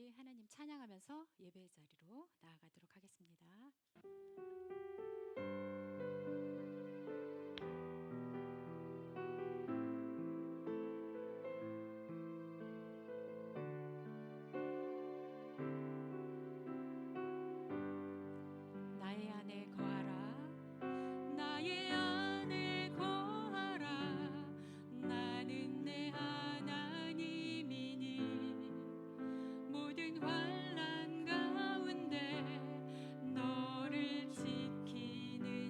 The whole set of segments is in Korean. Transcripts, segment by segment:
우리 하나님 찬양하면서 예배의 자리로 나아가도록 하겠습니다. 나의 안에 거하라. 나의 안에 거하라. 나는 내 하나님이니 모든 환난 가운데 너를 지키는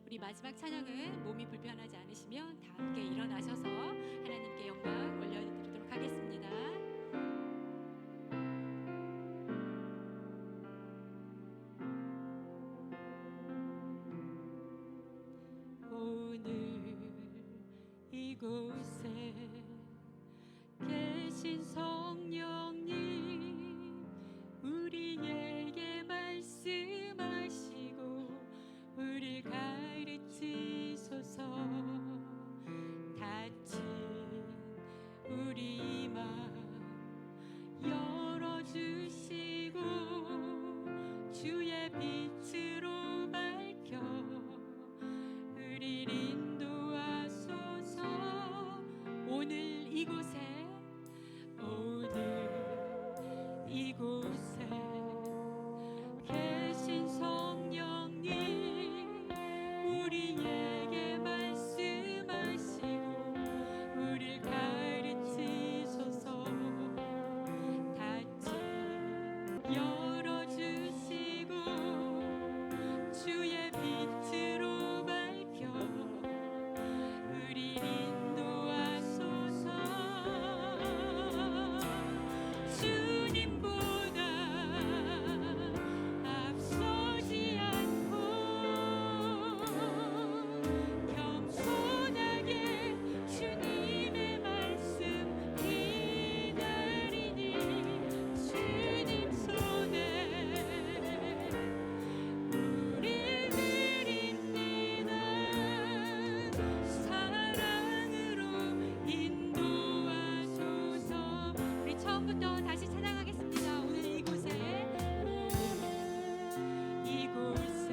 우리 마지막 찬양은 몸이 불편하지 않으시면 다 함께 일어나셔서 하나님께 영광 올려드리도록 하겠습니다. 오늘 이곳에 계신 성령님, 우리에게 말씀하시고 우릴 가르치소서. 닫힌 우리 맘 열어주시고 주의 빛으로 밝혀 우릴 인도하소서. 오늘 이곳에, 오늘 이곳에 계신 성령님, 우리에게 말씀하시고 우릴 가르치소서. 닫힌 열어주시고 주의 빛으로 밝혀 우릴 인도하소서. 주님보다 앞서지 않고 겸손하게 주님의 말씀 기다리니 주님 손에 우릴 드립니다. 사랑으로 인도하소서. 우리 처음부터 다시 찬양하겠습니다. 오늘 이곳에, 이곳에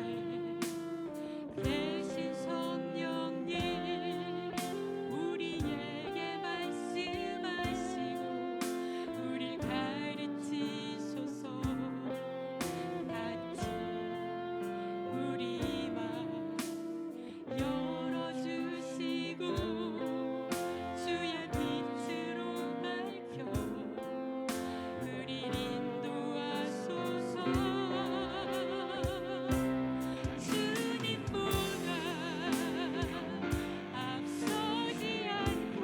계신 성령님, 우리에게 말씀하시고 우릴 가르치소서. 닫힌 우리 맘 열어주시고 주의 빛으로 밝혀 우릴 인도하소서. 주님보다 앞서지 않고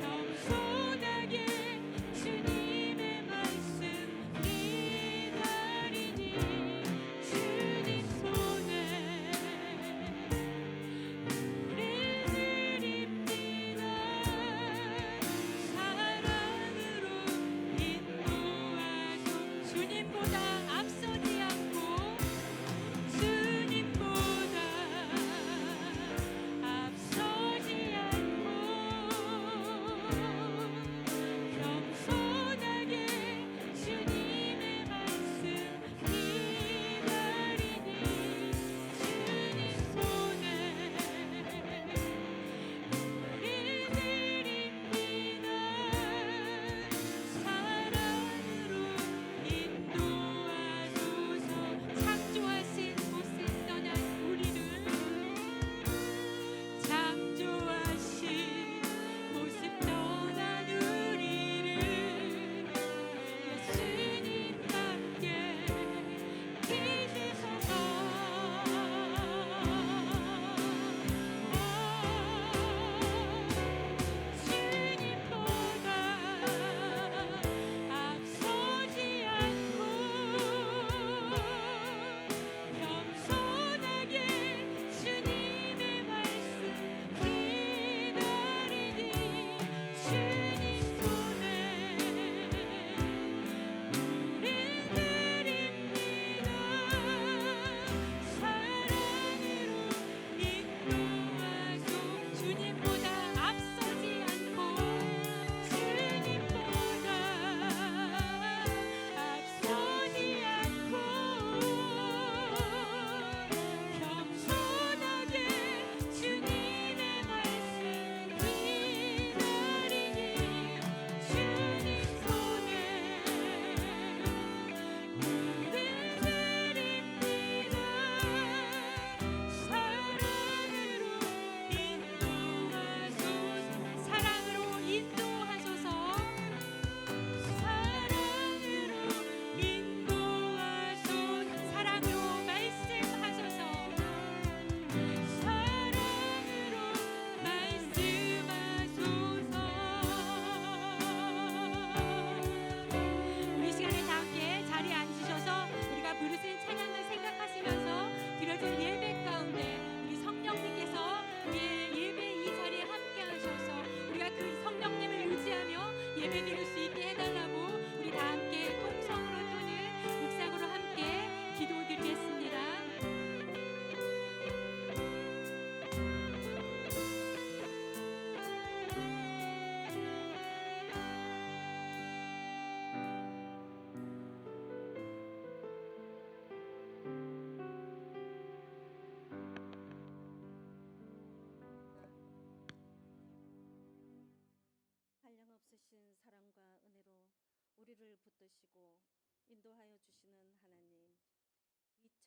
겸손하게 주님의 말씀 기다리니 주님 손에 우릴 드립니다. 사랑으로 인도하소. 주님보다 앞서지 않고, 주님보다 앞서지 않고 겸손하게 주님의 말씀 기다리니 주님 손에 우릴 드립니다. 사랑으로 인도하소서.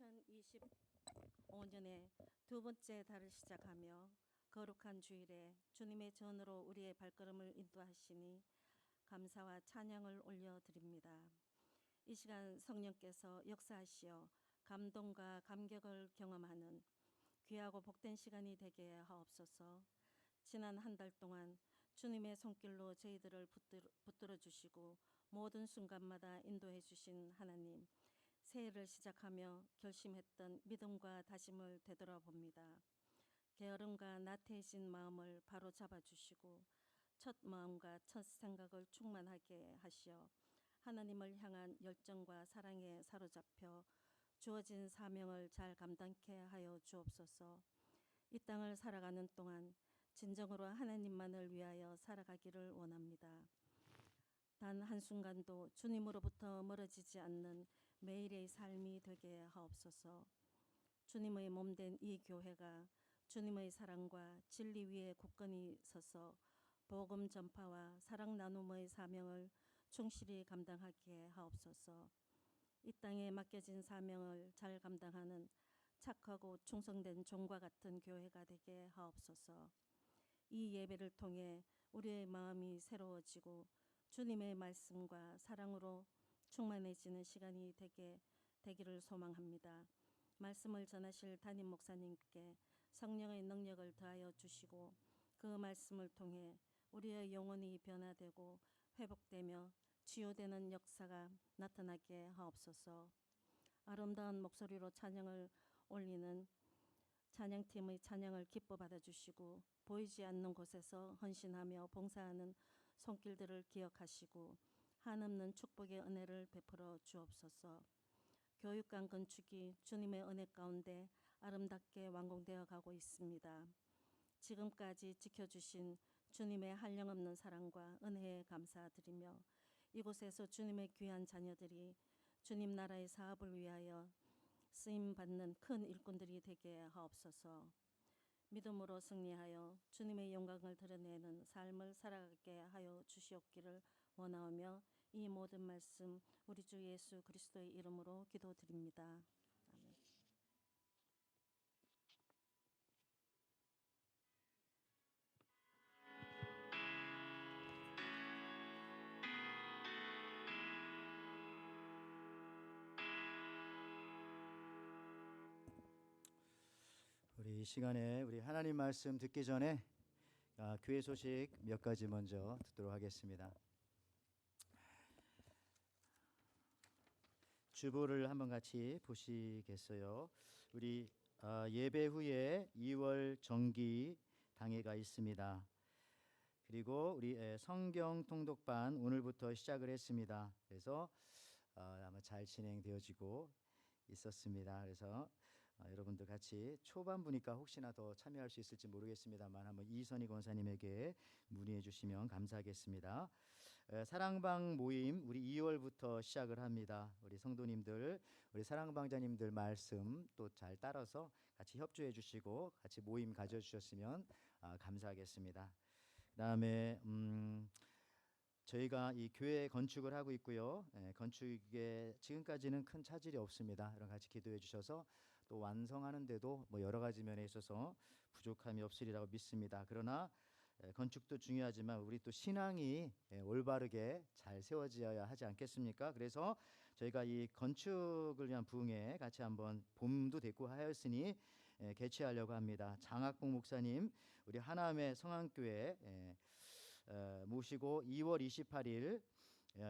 2025년의 두 번째 달을 시작하며 거룩한 주일에 주님의 전으로 우리의 발걸음을 인도하시니 감사와 찬양을 올려드립니다. 이 시간 성령께서 역사하시어 감동과 감격을 경험하는 귀하고 복된 시간이 되게 하옵소서. 지난 한 달 동안 주님의 손길로 저희들을 붙들어 주시고 모든 순간마다 인도해 주신 하나님, 새해를 시작하며 결심했던 믿음과 다짐을 되돌아봅니다. 게으름과 나태해진 마음을 바로 잡아주시고 첫 마음과 첫 생각을 충만하게 하시어 하나님을 향한 열정과 사랑에 사로잡혀 주어진 사명을 잘 감당케 하여 주옵소서. 이 땅을 살아가는 동안 진정으로 하나님만을 위하여 살아가기를 원합니다. 단 한순간도 주님으로부터 멀어지지 않는 매일의 삶이 되게 하옵소서. 주님의 몸된 이 교회가 주님의 사랑과 진리 위에 굳건히 서서 복음 전파와 사랑 나눔의 사명을 충실히 감당하게 하옵소서. 이 땅에 맡겨진 사명을 잘 감당하는 착하고 충성된 종과 같은 교회가 되게 하옵소서. 이 예배를 통해 우리의 마음이 새로워지고 주님의 말씀과 사랑으로 충만해지는 시간이 되기를 소망합니다. 말씀을 전하실 담임 목사님께 성령의 능력을 더하여 주시고 그 말씀을 통해 우리의 영혼이 변화되고 회복되며 치유되는 역사가 나타나게 하옵소서. 아름다운 목소리로 찬양을 올리는 찬양팀의 찬양을 기뻐 받아주시고 보이지 않는 곳에서 헌신하며 봉사하는 손길들을 기억하시고 한없는 축복의 은혜를 베풀어 주옵소서. 교육관 건축이 주님의 은혜 가운데 아름답게 완공되어 가고 있습니다. 지금까지 지켜주신 주님의 한량없는 사랑과 은혜에 감사드리며 이곳에서 주님의 귀한 자녀들이 주님 나라의 사업을 위하여 쓰임받는 큰 일꾼들이 되게 하옵소서. 믿음으로 승리하여 주님의 영광을 드러내는 삶을 살아가게 하여 주시옵기를 원하오며 이 모든 말씀 우리 주 예수 그리스도의 이름으로 기도드립니다. 아멘. 우리 이 시간에 우리 하나님 말씀 듣기 전에 교회 소식 몇 가지 먼저 듣도록 하겠습니다. 주보를 한번 같이 보시겠어요? 우리 예배 후에 2월 정기 당회가 있습니다. 그리고 우리 성경 통독반 오늘부터 시작을 했습니다. 그래서 아마 잘 진행되어지고 있었습니다. 그래서 여러분들 같이 초반부니까 혹시나 더 참여할 수 있을지 모르겠습니다만 한번 이선희 권사님에게 문의해 주시면 감사하겠습니다. 사랑방 모임 우리 2월부터 시작을 합니다. 우리 성도님들, 우리 사랑방자님들 말씀 또 잘 따라서 같이 협조해 주시고 같이 모임 가져주셨으면 감사하겠습니다. 그다음에 저희가 이 교회 건축을 하고 있고요. 건축에 지금까지는 큰 차질이 없습니다. 여러분 같이 기도해 주셔서 또 완성하는데도 뭐 여러 가지 면에 있어서 부족함이 없으리라고 믿습니다. 그러나 건축도 중요하지만 우리 또 신앙이 올바르게 잘 세워져야 하지 않겠습니까? 그래서 저희가 이 건축을 위한 부흥회 같이 한번 봄도 됐고 하였으니 개최하려고 합니다. 장학봉 목사님 우리 하남의 성안교회 모시고 2월 28일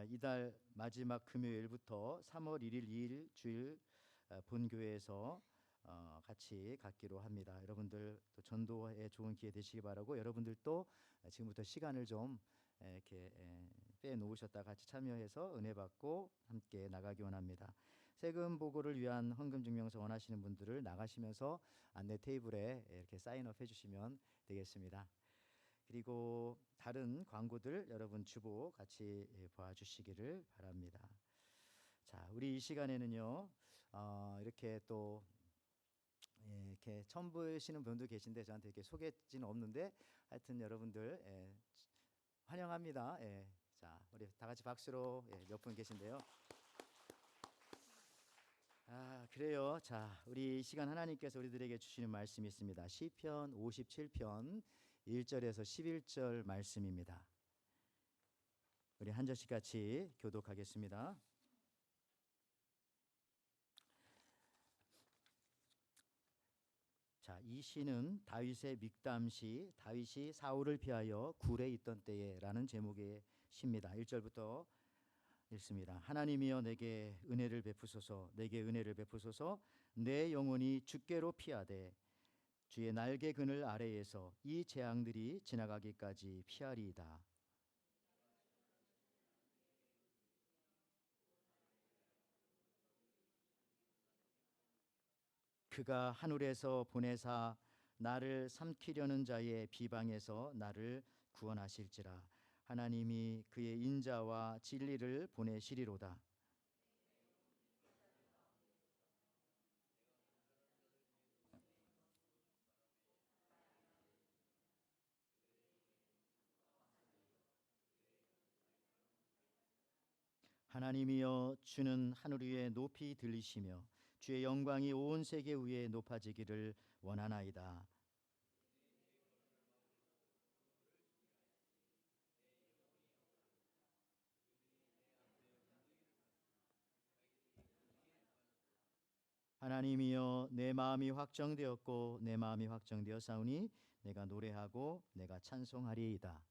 이달 마지막 금요일부터 3월 1일 2일 주일 본교회에서 같이 갖기로 합니다. 여러분들 또 전도에 좋은 기회 되시기 바라고 여러분들도 지금부터 시간을 좀 이렇게 빼놓으셨다 같이 참여해서 은혜 받고 함께 나가기 원합니다. 세금 보고를 위한 헌금 증명서 원하시는 분들을 나가시면서 안내 테이블에 이렇게 사인업 해주시면 되겠습니다. 그리고 다른 광고들 여러분 주보 같이 봐주시기를 바랍니다. 자, 우리 이 시간에는요 이렇게 또 이렇게 처음 보시는 분도 계신데 저한테 이렇게 소개지는 없는데 하여튼 여러분들 환영합니다. 자, 우리 다 같이 박수로 몇 분 계신데요. 그래요. 자, 우리 이 시간 하나님께서 우리들에게 주시는 말씀이 있습니다. 시편 57편 1절에서 11절 말씀입니다. 우리 한 절씩 같이 교독하겠습니다. 자, 이 시는 다윗의 믹담시, 다윗이 사울을 피하여 굴에 있던 때에라는 제목의 시입니다. 1절부터 읽습니다. 하나님이여 내게 은혜를 베푸소서, 내게 은혜를 베푸소서. 내 영혼이 주께로 피하되 주의 날개 그늘 아래에서 이 재앙들이 지나가기까지 피하리이다. 그가 하늘에서 보내사 나를 삼키려는 자의 비방에서 나를 구원하실지라. 하나님이 그의 인자와 진리를 보내시리로다. 하나님이여 주는 하늘 위에 높이 들리시며 주의 영광이 온 세계 위에 높아지기를 원하나이다. 하나님이여 내 마음이 확정되었고 내 마음이 확정되었사오니 내가 노래하고 내가 찬송하리이다.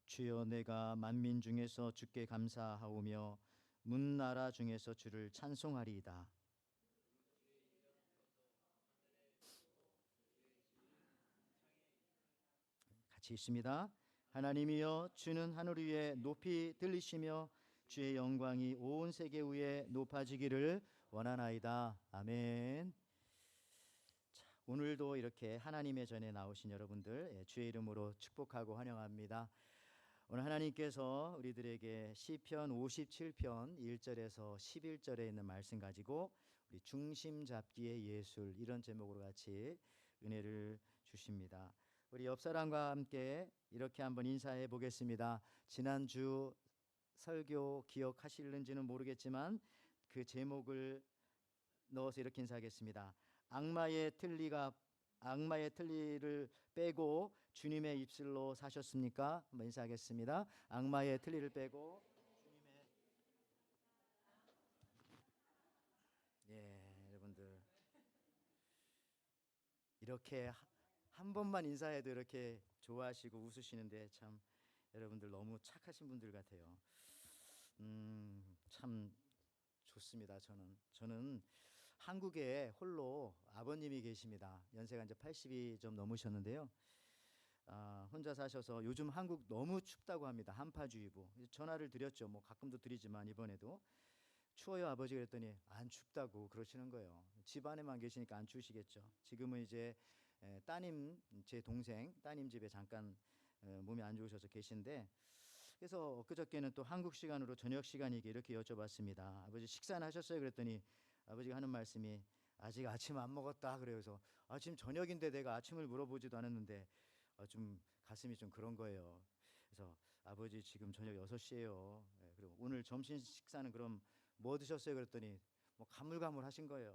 주여 내가 만민 중에서 주께 감사하오며 문나라 중에서 주를 찬송하리이다. 같이 읽습니다. 하나님이여 주는 하늘 위에 높이 들리시며 주의 영광이 온 세계 위에 높아지기를 원하나이다. 아멘. 자, 오늘도 이렇게 하나님의 전에 나오신 여러분들 주의 이름으로 축복하고 환영합니다. 오늘 하나님께서 우리들에게 시편 57편 1절에서 11절에 있는 말씀 가지고 우리 중심 잡기의 예술 이런 제목으로 같이 은혜를 주십니다. 우리 옆 사람과 함께 이렇게 한번 인사해 보겠습니다. 지난주 설교 기억하실는지는 모르겠지만 그 제목을 넣어서 이렇게 인사하겠습니다. 악마의 틀니를 빼고 주님의 입술로 사셨습니까? 한번 인사하겠습니다. 악마의 틀니를 빼고 주님의 여러분들 이렇게 한 번만 인사해도 이렇게 좋아하시고 웃으시는데 참 여러분들 너무 착하신 분들 같아요. 참 좋습니다. 저는 한국에 홀로 아버님이 계십니다. 연세가 이제 80이 좀 넘으셨는데요. 혼자 사셔서 요즘 한국 너무 춥다고 합니다. 한파주의보. 전화를 드렸죠. 뭐 가끔도 드리지만 이번에도 추워요 아버지 그랬더니 안 춥다고 그러시는 거예요. 집 안에만 계시니까 안 추우시겠죠. 지금은 이제 따님 제 동생 따님 집에 잠깐 몸이 안 좋으셔서 계신데 그래서 엊그저께는 또 한국 시간으로 저녁 시간이게 이렇게 여쭤봤습니다. 아버지 식사는 하셨어요? 그랬더니 아버지가 하는 말씀이 아직 아침 안 먹었다 그래서 지금 저녁인데 내가 아침을 물어보지도 않았는데 좀 가슴이 좀 그런 거예요. 그래서 아버지 지금 저녁 6시예요. 그리고 오늘 점심 식사는 그럼 뭐 드셨어요? 그랬더니 뭐 가물가물 하신 거예요.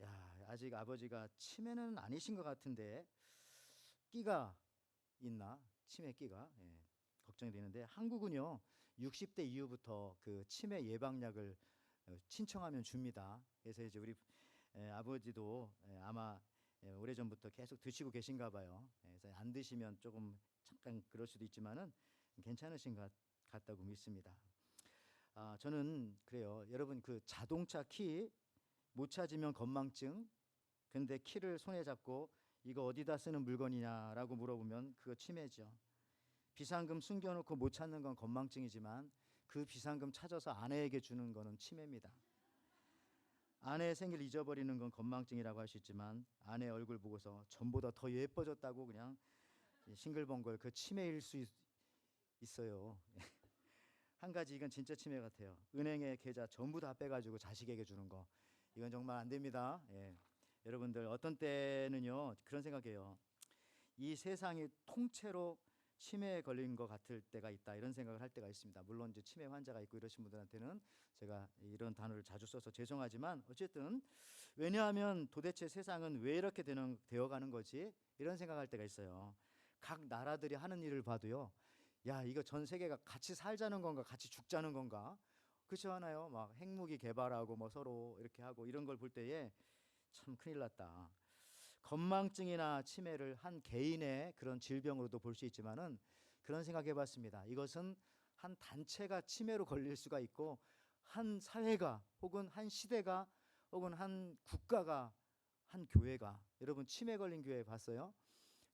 야, 아직 아버지가 치매는 아니신 것 같은데 끼가 있나? 치매 끼가 걱정이 되는데 한국은요 60대 이후부터 그 치매 예방약을 신청하면 줍니다. 그래서 이제 우리 아버지도 아마 오래전부터 계속 드시고 계신가 봐요. 그래서 안 드시면 조금 잠깐 그럴 수도 있지만은 괜찮으신 것 같다고 믿습니다. 저는 그래요. 여러분 그 자동차 키 못 찾으면 건망증. 근데 키를 손에 잡고 이거 어디다 쓰는 물건이냐라고 물어보면 그거 치매죠. 비상금 숨겨놓고 못 찾는 건 건망증이지만 그 비상금 찾아서 아내에게 주는 거는 치매입니다. 아내의 생일을 잊어버리는 건 건망증이라고 할 수 있지만 아내 얼굴 보고서 전보다 더 예뻐졌다고 그냥 싱글벙글 그 치매일 수 있어요. 한 가지 이건 진짜 치매 같아요. 은행의 계좌 전부 다 빼가지고 자식에게 주는 거 이건 정말 안 됩니다. 여러분들 어떤 때는요 그런 생각해요. 이 세상이 통째로 치매에 걸린 것 같을 때가 있다, 이런 생각을 할 때가 있습니다. 물론 이제 치매 환자가 있고 이러신 분들한테는 제가 이런 단어를 자주 써서 죄송하지만 어쨌든 왜냐하면 도대체 세상은 왜 이렇게 되어가는 거지, 이런 생각할 때가 있어요. 각 나라들이 하는 일을 봐도요, 야 이거 전 세계가 같이 살자는 건가 같이 죽자는 건가, 그렇지 않아요? 막 핵무기 개발하고 뭐 서로 이렇게 하고 이런 걸 볼 때에 참 큰일 났다. 건망증이나 치매를 한 개인의 그런 질병으로도 볼 수 있지만은 그런 생각해봤습니다. 이것은 한 단체가 치매로 걸릴 수가 있고 한 사회가 혹은 한 시대가 혹은 한 국가가 한 교회가, 여러분 치매 걸린 교회 봤어요?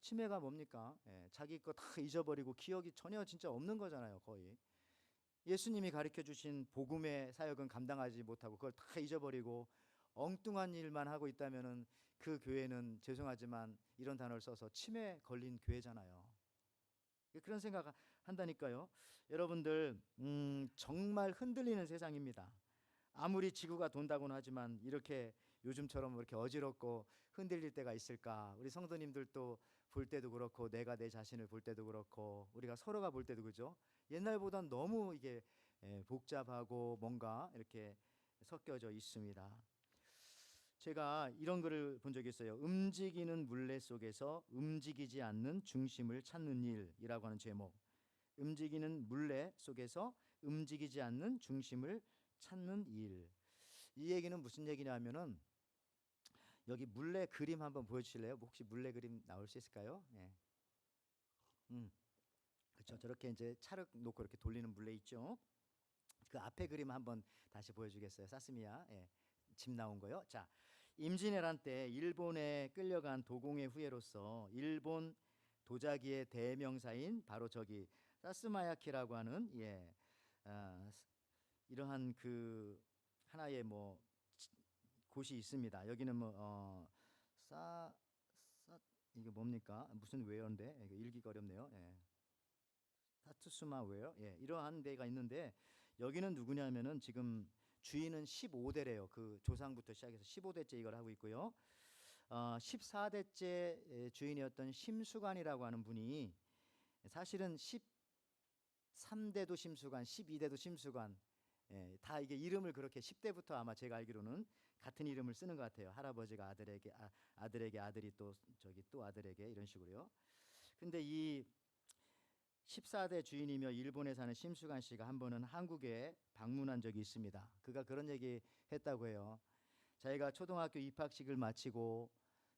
치매가 뭡니까? 자기 거 다 잊어버리고 기억이 전혀 진짜 없는 거잖아요. 거의 예수님이 가르쳐 주신 복음의 사역은 감당하지 못하고 그걸 다 잊어버리고 엉뚱한 일만 하고 있다면은 그 교회는 죄송하지만 이런 단어를 써서 치매 걸린 교회잖아요. 그런 생각 한다니까요. 여러분들 정말 흔들리는 세상입니다. 아무리 지구가 돈다고는 하지만 이렇게 요즘처럼 이렇게 어지럽고 흔들릴 때가 있을까? 우리 성도님들도 볼 때도 그렇고 내가 내 자신을 볼 때도 그렇고 우리가 서로가 볼 때도 그죠? 옛날보단 너무 이게 복잡하고 뭔가 이렇게 섞여져 있습니다. 제가 이런 글을 본 적이 있어요. 움직이는 물레 속에서 움직이지 않는 중심을 찾는 일이라고 하는 제목. 움직이는 물레 속에서 움직이지 않는 중심을 찾는 일. 이 얘기는 무슨 얘기냐면은 여기 물레 그림 한번 보여주실래요? 혹시 물레 그림 나올 수 있을까요? 네. 그렇죠. 저렇게 이제 차를 놓고 이렇게 돌리는 물레 있죠. 그 앞에 그림 한번 다시 보여주겠어요? 사스미야, 집 나온 거요. 자, 임진왜란 때 일본에 끌려간 도공의 후예로서 일본 도자기의 대명사인 바로 저기 사스마야키라고 하는 이러한 그 하나의 뭐 곳이 있습니다. 여기는 이게 뭡니까? 무슨 웨어인데 이거 읽기가 어렵네요. 사투스마 웨어, 이러한 데가 있는데 여기는 누구냐면은 지금 주인은 15대래요. 그 조상부터 시작해서 15대째 이걸 하고 있고요. 14대째 주인이었던 심수관이라고 하는 분이 사실은 13대도 심수관, 12대도 심수관, 다 이게 이름을 그렇게 10대부터 아마 제가 알기로는 같은 이름을 쓰는 것 같아요. 할아버지가 아들에게 아들에게 아들이 또 저기 또 아들에게 이런 식으로요. 근데 이 14대 주인이며 일본에 사는 심수관 씨가 한 번은 한국에 방문한 적이 있습니다. 그가 그런 얘기 했다고 해요. 자기가 초등학교 입학식을 마치고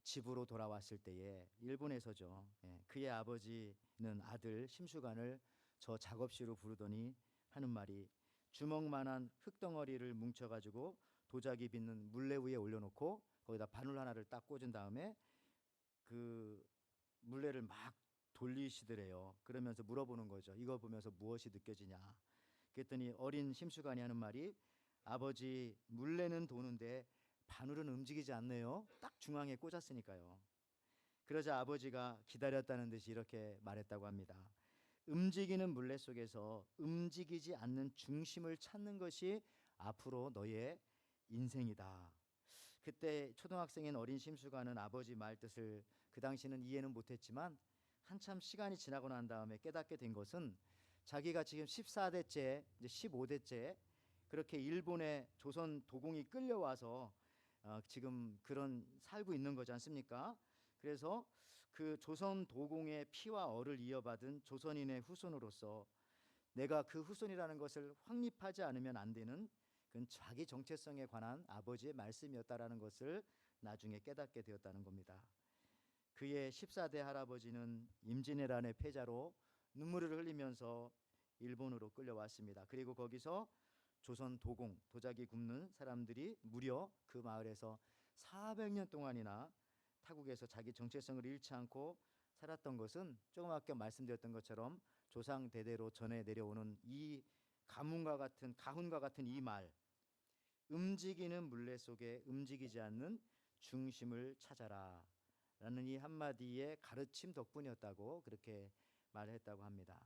집으로 돌아왔을 때에 일본에서죠. 그의 아버지는 아들 심수관을 저 작업실로 부르더니 하는 말이 주먹만한 흙덩어리를 뭉쳐가지고 도자기 빚는 물레 위에 올려놓고 거기다 바늘 하나를 딱 꽂은 다음에 그 물레를 막 돌리시더래요. 그러면서 물어보는 거죠. 이거 보면서 무엇이 느껴지냐? 그랬더니 어린 심수관이 하는 말이 아버지 물레는 도는데 바늘은 움직이지 않네요. 딱 중앙에 꽂았으니까요. 그러자 아버지가 기다렸다는 듯이 이렇게 말했다고 합니다. 움직이는 물레 속에서 움직이지 않는 중심을 찾는 것이 앞으로 너의 인생이다. 그때 초등학생인 어린 심수관은 아버지 말 뜻을 그 당시는 이해는 못했지만 한참 시간이 지나고 난 다음에 깨닫게 된 것은 자기가 지금 14대째 이제 15대째 그렇게 일본의 조선 도공이 끌려와서 지금 그런 살고 있는 거지 않습니까? 그래서 그 조선 도공의 피와 얼을 이어받은 조선인의 후손으로서 내가 그 후손이라는 것을 확립하지 않으면 안 되는 그건 자기 정체성에 관한 아버지의 말씀이었다라는 것을 나중에 깨닫게 되었다는 겁니다. 그의 14대 할아버지는 임진왜란의 패자로 눈물을 흘리면서 일본으로 끌려왔습니다. 그리고 거기서 조선 도공, 도자기 굽는 사람들이 무려 그 마을에서 400년 동안이나 타국에서 자기 정체성을 잃지 않고 살았던 것은 조금 아까 말씀드렸던 것처럼 조상 대대로 전해 내려오는 이 가훈과 같은 이 말, 움직이는 물레 속에 움직이지 않는 중심을 찾아라 라는 이 한마디의 가르침 덕분이었다고 그렇게 말했다고 합니다.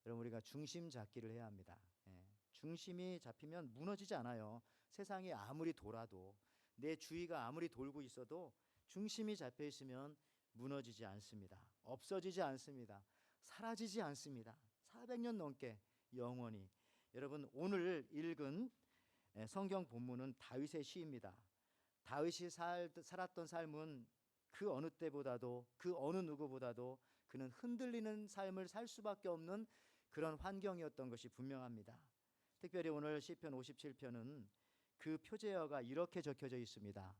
여러분 우리가 중심 잡기를 해야 합니다. 중심이 잡히면 무너지지 않아요. 세상이 아무리 돌아도 내 주위가 아무리 돌고 있어도 중심이 잡혀 있으면 무너지지 않습니다. 없어지지 않습니다. 사라지지 않습니다. 400년 넘게 영원히. 여러분 오늘 읽은 성경 본문은 다윗의 시입니다. 다윗이 살았던 삶은 그 어느 때보다도 그 어느 누구보다도 그는 흔들리는 삶을 살 수밖에 없는 그런 환경이었던 것이 분명합니다. 특별히 오늘 시편 57편은 그 표제어가 이렇게 적혀져 있습니다.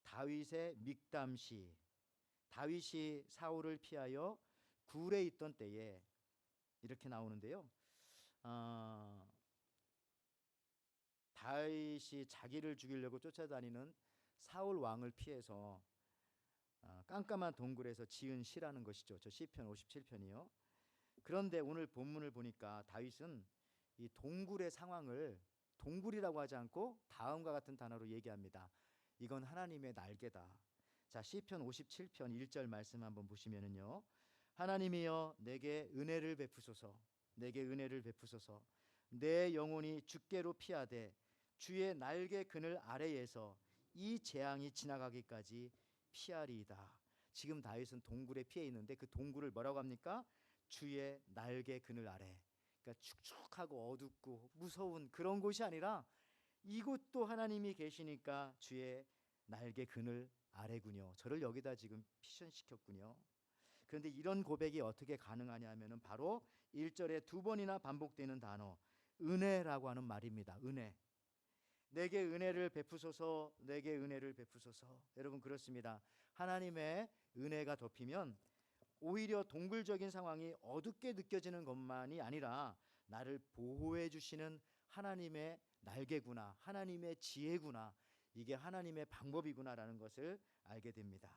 다윗의 믹담시. 다윗이 사울을 피하여 굴에 있던 때에 이렇게 나오는데요. 다윗이 자기를 죽이려고 쫓아다니는 사울 왕을 피해서 깜깜한 동굴에서 지은 시라는 것이죠. 저 시편 57편이요. 그런데 오늘 본문을 보니까 다윗은 이 동굴의 상황을 동굴이라고 하지 않고 다음과 같은 단어로 얘기합니다. 이건 하나님의 날개다. 자, 시편 57편 1절 말씀 한번 보시면은요. 하나님이여 내게 은혜를 베푸소서. 내게 은혜를 베푸소서. 내 영혼이 주께로 피하되 주의 날개 그늘 아래에서 이 재앙이 지나가기까지 피하리이다. 지금 다윗은 동굴에 피해 있는데 그 동굴을 뭐라고 합니까? 주의 날개 그늘 아래. 그러니까 축축하고 어둡고 무서운 그런 곳이 아니라 이곳도 하나님이 계시니까 주의 날개 그늘 아래군요. 저를 여기다 지금 피션시켰군요. 그런데 이런 고백이 어떻게 가능하냐 하면은 바로 1절에 두 번이나 반복되는 단어 은혜라고 하는 말입니다. 은혜. 내게 은혜를 베푸소서. 내게 은혜를 베푸소서. 여러분 그렇습니다. 하나님의 은혜가 덮이면 오히려 동굴적인 상황이 어둡게 느껴지는 것만이 아니라 나를 보호해 주시는 하나님의 날개구나. 하나님의 지혜구나. 이게 하나님의 방법이구나라는 것을 알게 됩니다.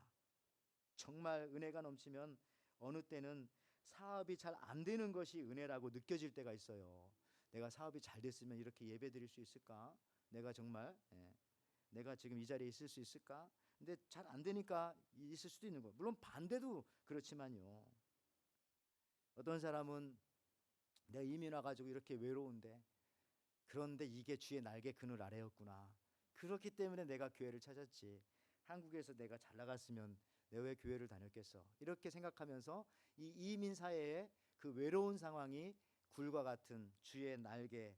정말 은혜가 넘치면 어느 때는 사업이 잘 안 되는 것이 은혜라고 느껴질 때가 있어요. 내가 사업이 잘 됐으면 이렇게 예배 드릴 수 있을까? 내가 정말 내가 지금 이 자리에 있을 수 있을까? 근데 잘 안 되니까 있을 수도 있는 거예요. 물론 반대도 그렇지만요. 어떤 사람은 내가 이민 와가지고 이렇게 외로운데 그런데 이게 주의 날개 그늘 아래였구나. 그렇기 때문에 내가 교회를 찾았지. 한국에서 내가 잘 나갔으면 내가 왜 교회를 다녔겠어. 이렇게 생각하면서 이 이민 사회의 그 외로운 상황이 굴과 같은 주의 날개,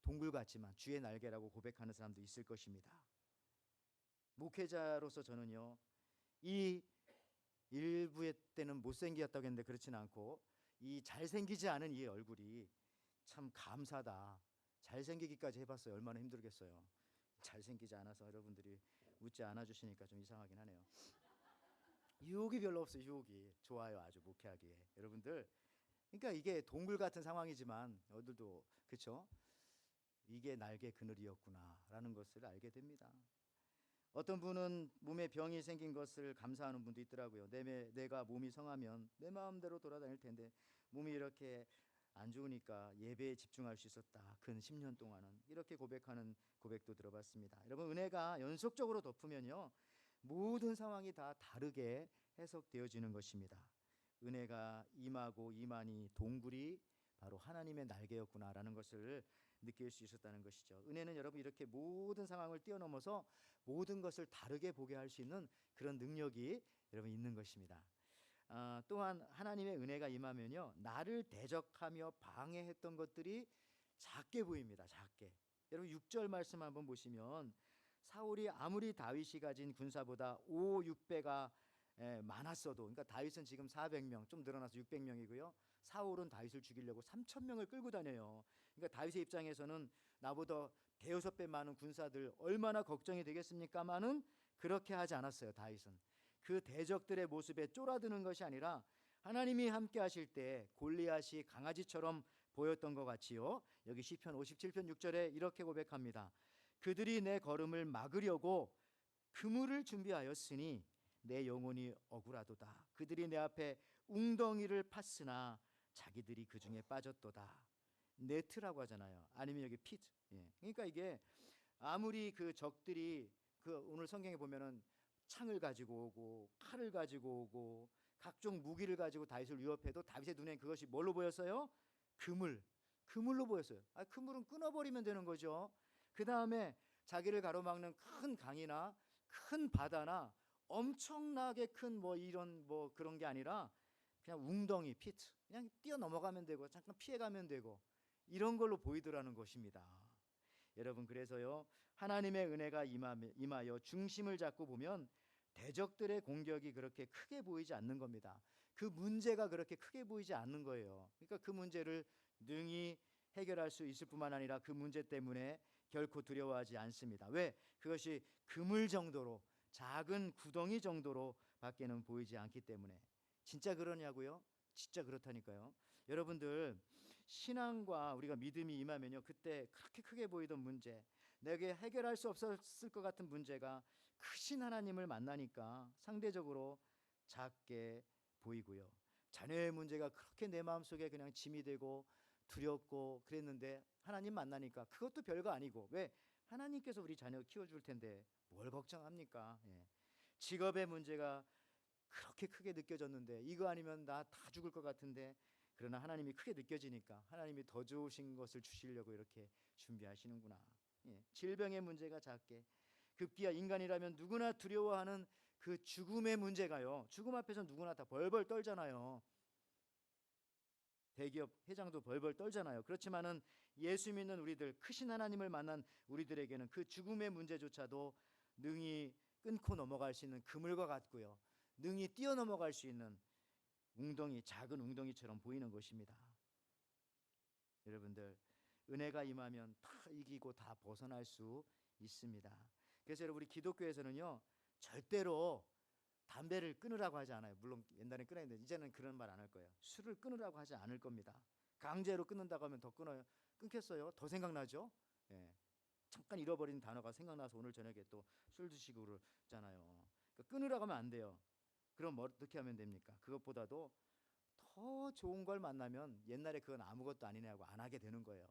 동굴 같지만 주의 날개라고 고백하는 사람도 있을 것입니다. 목회자로서 저는요, 이 일부의 때는 못생겼다고 했는데 그렇지는 않고 이 잘생기지 않은 이 얼굴이 참 감사다. 잘생기기까지 해봤어요. 얼마나 힘들겠어요. 잘생기지 않아서 여러분들이 웃지 않아 주시니까 좀 이상하긴 하네요. 유혹이 별로 없어요. 유혹이 좋아요. 아주 목회하기에 여러분들. 그러니까 이게 동굴 같은 상황이지만 어들도 그렇죠. 이게 날개 그늘이었구나라는 것을 알게 됩니다. 어떤 분은 몸에 병이 생긴 것을 감사하는 분도 있더라고요. 내가 몸이 성하면 내 마음대로 돌아다닐 텐데 몸이 이렇게 안 좋으니까 예배에 집중할 수 있었다. 근 10년 동안은 이렇게 고백하는 고백도 들어봤습니다. 여러분 은혜가 연속적으로 덮으면요. 모든 상황이 다 다르게 해석되어지는 것입니다. 은혜가 임하고 임하니 동굴이 바로 하나님의 날개였구나라는 것을 느낄 수 있었다는 것이죠. 은혜는 여러분 이렇게 모든 상황을 뛰어넘어서 모든 것을 다르게 보게 할 수 있는 그런 능력이 여러분 있는 것입니다. 또한 하나님의 은혜가 임하면요. 나를 대적하며 방해했던 것들이 작게 보입니다. 작게. 여러분 6절 말씀 한번 보시면 사울이 아무리 다윗이 가진 군사보다 6배가 많았어도 그러니까 다윗은 지금 400명 좀 늘어나서 600명이고요. 사울은 다윗을 죽이려고 3,000명을 끌고 다녀요. 그러니까 다윗의 입장에서는 나보다 대여섯 배 많은 군사들 얼마나 걱정이 되겠습니까마는 그렇게 하지 않았어요. 다윗은 그 대적들의 모습에 쫄아드는 것이 아니라 하나님이 함께 하실 때 골리앗이 강아지처럼 보였던 것 같지요. 여기 시편 57편 6절에 이렇게 고백합니다. 그들이 내 걸음을 막으려고 그물을 준비하였으니 내 영혼이 억울하도다. 그들이 내 앞에 웅덩이를 팠으나 자기들이 그 중에 빠졌도다. 네트라고 하잖아요. 아니면 여기 피트. 그러니까 이게 아무리 그 적들이 그 오늘 성경에 보면은 창을 가지고 오고 칼을 가지고 오고 각종 무기를 가지고 다윗을 위협해도 다윗의 눈엔 그것이 뭘로 보였어요? 그물로 보였어요. 그물은 끊어버리면 되는 거죠. 그 다음에 자기를 가로막는 큰 강이나 큰 바다나 엄청나게 큰 뭐 이런 뭐 그런 게 아니라 그냥 웅덩이 피트 그냥 뛰어 넘어가면 되고 잠깐 피해가면 되고 이런 걸로 보이더라는 것입니다. 여러분 그래서요 하나님의 은혜가 임하여 중심을 잡고 보면 대적들의 공격이 그렇게 크게 보이지 않는 겁니다. 그 문제가 그렇게 크게 보이지 않는 거예요. 그러니까 그 문제를 능히 해결할 수 있을 뿐만 아니라 그 문제 때문에 결코 두려워하지 않습니다. 왜? 그것이 그물 정도로 작은 구덩이 정도로 밖에는 보이지 않기 때문에. 진짜 그러냐고요? 진짜 그렇다니까요. 여러분들 신앙과 우리가 믿음이 임하면요 그때 그렇게 크게 보이던 문제, 내게 해결할 수 없었을 것 같은 문제가 크신 하나님을 만나니까 상대적으로 작게 보이고요. 자녀의 문제가 그렇게 내 마음속에 그냥 짐이 되고 두렵고 그랬는데 하나님 만나니까 그것도 별거 아니고, 왜? 하나님께서 우리 자녀 키워줄 텐데 뭘 걱정합니까? 예. 직업의 문제가 그렇게 크게 느껴졌는데 이거 아니면 나 다 죽을 것 같은데, 그러나 하나님이 크게 느껴지니까 하나님이 더 좋으신 것을 주시려고 이렇게 준비하시는구나. 예. 질병의 문제가 작게, 급기야 인간이라면 누구나 두려워하는 그 죽음의 문제가요, 죽음 앞에서 누구나 다 벌벌 떨잖아요. 대기업 회장도 벌벌 떨잖아요. 그렇지만은 예수 믿는 우리들, 크신 하나님을 만난 우리들에게는 그 죽음의 문제조차도 능히 끊고 넘어갈 수 있는 그물과 같고요, 능히 뛰어넘어갈 수 있는 웅덩이, 작은 웅덩이처럼 보이는 것입니다. 여러분들 은혜가 임하면 다 이기고 다 벗어날 수 있습니다. 그래서 여러분 우리 기독교에서는요 절대로 담배를 끊으라고 하지 않아요. 물론 옛날엔 끊었는데 이제는 그런 말 안 할 거예요. 술을 끊으라고 하지 않을 겁니다. 강제로 끊는다고 하면 더 끊어요. 끊겠어요? 더 생각나죠? 예. 잠깐 잃어버린 단어가 생각나서 오늘 저녁에 또 술 드시고 그러잖아요. 그러니까 끊으라고 하면 안 돼요. 그럼 뭐 어떻게 하면 됩니까? 그것보다도 더 좋은 걸 만나면 옛날에 그건 아무것도 아니네 하고 안 하게 되는 거예요.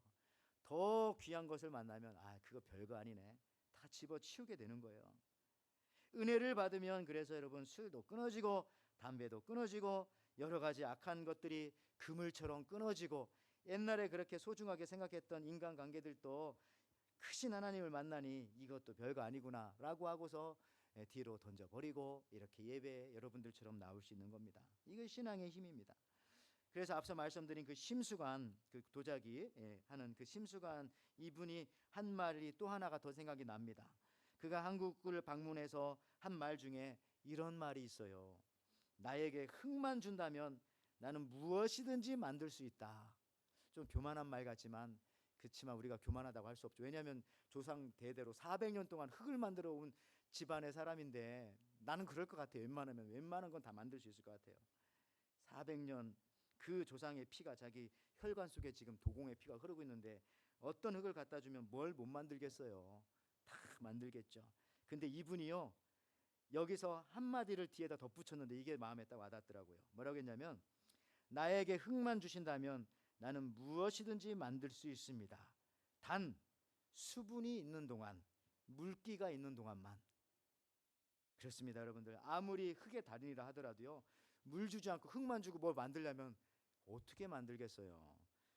더 귀한 것을 만나면 아 그거 별거 아니네, 다 집어치우게 되는 거예요. 은혜를 받으면 그래서 여러분 술도 끊어지고 담배도 끊어지고 여러 가지 악한 것들이 그물처럼 끊어지고, 옛날에 그렇게 소중하게 생각했던 인간관계들도 크신 하나님을 만나니 이것도 별거 아니구나 라고 하고서 뒤로 던져버리고 이렇게 예배에 여러분들처럼 나올 수 있는 겁니다. 이게 신앙의 힘입니다. 그래서 앞서 말씀드린 그 심수관, 그 도자기 하는 그 심수관 이분이 한 말이 또 하나가 더 생각이 납니다. 그가 한국을 방문해서 한 말 중에 이런 말이 있어요. 나에게 흙만 준다면 나는 무엇이든지 만들 수 있다. 좀 교만한 말 같지만 그렇지만 우리가 교만하다고 할 수 없죠. 왜냐하면 조상 대대로 400년 동안 흙을 만들어 온 집안의 사람인데 나는 그럴 것 같아요. 웬만한 건 다 만들 수 있을 것 같아요. 400년 그 조상의 피가 자기 혈관 속에 지금 도공의 피가 흐르고 있는데 어떤 흙을 갖다 주면 뭘 못 만들겠어요. 다 만들겠죠. 근데 이분이요 여기서 한마디를 뒤에다 덧붙였는데 이게 마음에 딱 와닿더라고요. 뭐라고 했냐면 나에게 흙만 주신다면 나는 무엇이든지 만들 수 있습니다. 단 수분이 있는 동안, 물기가 있는 동안만. 그렇습니다 여러분들. 아무리 흙의 달인이라 하더라도요 물 주지 않고 흙만 주고 뭘 만들려면 어떻게 만들겠어요.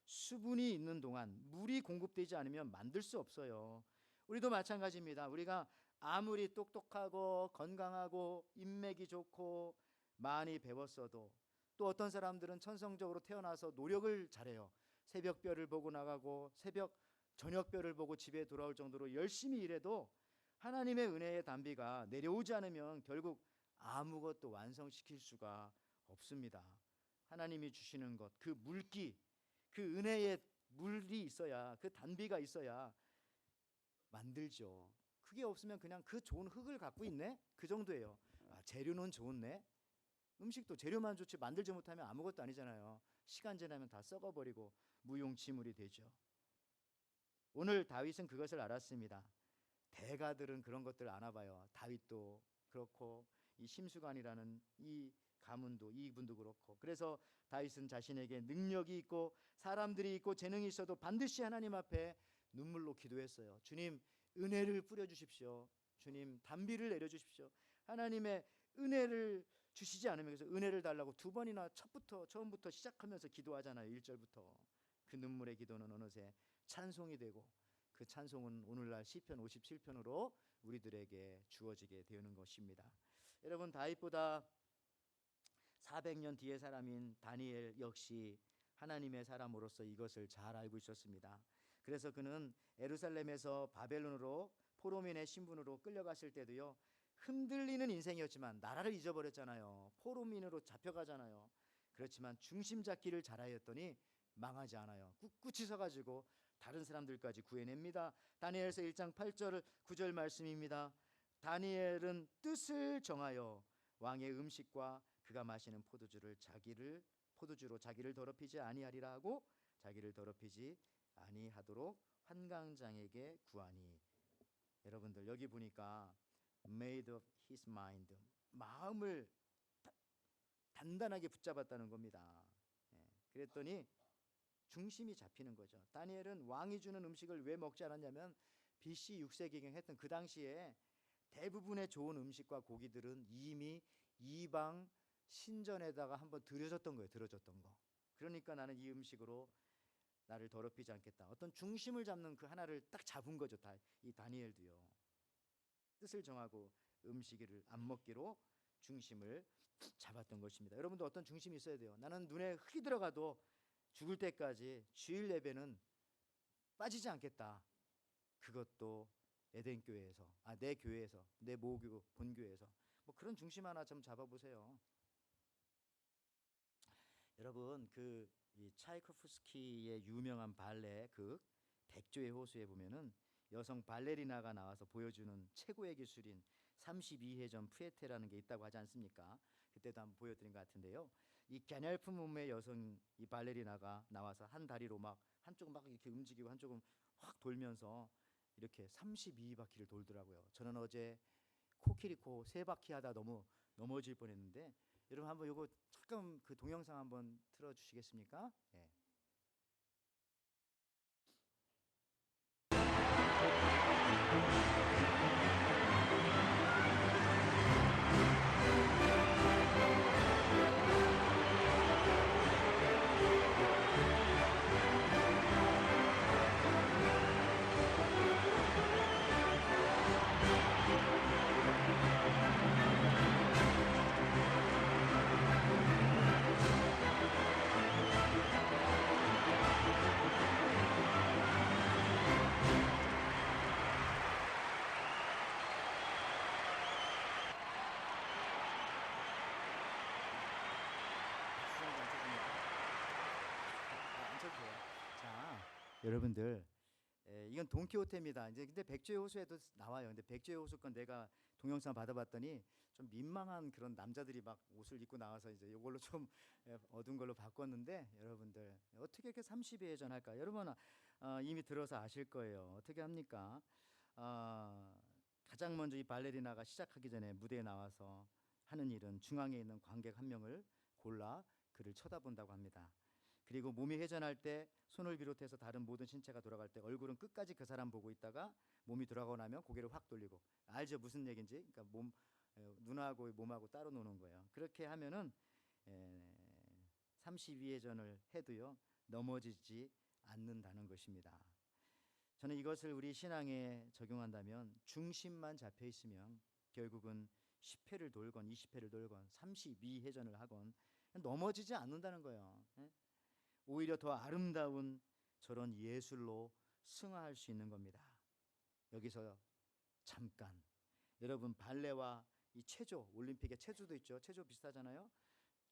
수분이 있는 동안, 물이 공급되지 않으면 만들 수 없어요. 우리도 마찬가지입니다. 우리가 아무리 똑똑하고 건강하고 인맥이 좋고 많이 배웠어도 또 어떤 사람들은 천성적으로 태어나서 노력을 잘해요. 새벽별을 보고 나가고 저녁별을 보고 집에 돌아올 정도로 열심히 일해도 하나님의 은혜의 단비가 내려오지 않으면 결국 아무것도 완성시킬 수가 없습니다. 하나님이 주시는 것, 그 물기, 그 은혜의 물이 있어야, 그 단비가 있어야 만들죠. 그게 없으면 그냥 그 좋은 흙을 갖고 있네? 그 정도예요. 아, 재료는 좋네. 음식도 재료만 좋지 만들지 못하면 아무것도 아니잖아요. 시간 지나면 다 썩어버리고 무용지물이 되죠. 오늘 다윗은 그것을 알았습니다. 대가들은 그런 것들을 아나 봐요. 다윗도 그렇고 이 심수관이라는 이 가문도 이분도 그렇고. 그래서 다윗은 자신에게 능력이 있고 사람들이 있고 재능이 있어도 반드시 하나님 앞에 눈물로 기도했어요. 주님 은혜를 뿌려주십시오. 주님 단비를 내려주십시오. 하나님의 은혜를 주시지 않으면, 그래서 은혜를 달라고 두 번이나 처음부터 시작하면서 기도하잖아요. 1절부터. 그 눈물의 기도는 어느새 찬송이 되고 그 찬송은 오늘날 시편 57편으로 우리들에게 주어지게 되는 것입니다. 여러분 다윗보다 400년 뒤의 사람인 다니엘 역시 하나님의 사람으로서 이것을 잘 알고 있었습니다. 그래서 그는 예루살렘에서 바벨론으로 포로민의 신분으로 끌려갔을 때도요, 흔들리는 인생이었지만 나라를 잊어버렸잖아요. 포로민으로 잡혀가잖아요. 그렇지만 중심 잡기를 잘하였더니 망하지 않아요. 꿋꿋이 서가지고 다른 사람들까지 구해냅니다. 다니엘서 1장 8절 9절 말씀입니다. 다니엘은 뜻을 정하여 왕의 음식과 그가 마시는 포도주로 자기를 더럽히지 아니하리라 하고 자기를 더럽히지 아니하도록 환관장에게 구하니. 여러분들 여기 보니까 made of his mind, 마음을 단단하게 붙잡았다는 겁니다. 그랬더니 중심이 잡히는 거죠. 다니엘은 왕이 주는 음식을 왜 먹지 않았냐면 BC 6세기경 했던 그 당시에 대부분의 좋은 음식과 고기들은 이미 이방 신전에다가 한번 들여졌던 거예요. 들어졌던 거. 그러니까 나는 이 음식으로 나를 더럽히지 않겠다. 어떤 중심을 잡는 그 하나를 딱 잡은 거죠. 이 다니엘도요. 뜻을 정하고 음식을 안 먹기로 중심을 잡았던 것입니다. 여러분도 어떤 중심이 있어야 돼요. 나는 눈에 흙이 들어가도 죽을 때까지 주일 예배는 빠지지 않겠다. 그것도 에덴 교회에서, 내 교회에서, 내 모교 본교회에서 뭐 그런 중심 하나 좀 잡아보세요. 여러분 이 차이코프스키의 유명한 발레 극 백조의 호수에 보면은 여성 발레리나가 나와서 보여주는 최고의 기술인 32회전 푸에테라는 게 있다고 하지 않습니까? 그때도 한번 보여드린 것 같은데요. 이 가냘픈 몸의 여성 이 발레리나가 나와서 한 다리로 막 한쪽은 막 이렇게 움직이고 한쪽은 확 돌면서 이렇게 32바퀴를 돌더라고요. 저는 어제 코끼리코 3바퀴 하다 넘어질 뻔했는데 여러분 한번 요거 잠깐 그 동영상 한번 틀어주시겠습니까? 예. 여러분들 이건 돈키호테입니다. 이제 근데 백조의 호수에도 나와요. 근데 백조의 호수 건 내가 동영상 받아봤더니 좀 민망한 그런 남자들이 막 옷을 입고 나와서 이제 이걸로 좀 어두운 걸로 바꿨는데 여러분들 어떻게 이렇게 30회 전할까? 여러분 이미 들어서 아실 거예요. 어떻게 합니까? 가장 먼저 이 발레리나가 시작하기 전에 무대에 나와서 하는 일은 중앙에 있는 관객 한 명을 골라 그를 쳐다본다고 합니다. 그리고 몸이 회전할 때 손을 비롯해서 다른 모든 신체가 돌아갈 때 얼굴은 끝까지 그 사람 보고 있다가 몸이 돌아가고 나면 고개를 확 돌리고. 알죠? 무슨 얘기인지? 그러니까 눈하고 몸하고 따로 노는 거예요. 그렇게 하면은 32회전을 해도요 넘어지지 않는다는 것입니다. 저는 이것을 우리 신앙에 적용한다면 중심만 잡혀 있으면 결국은 10회를 돌건 20회를 돌건 32회전을 하건 넘어지지 않는다는 거예요. 오히려 더 아름다운 저런 예술로 승화할 수 있는 겁니다. 여기서 잠깐 여러분 발레와 이 체조, 올림픽의 체조도 있죠. 체조 비슷하잖아요.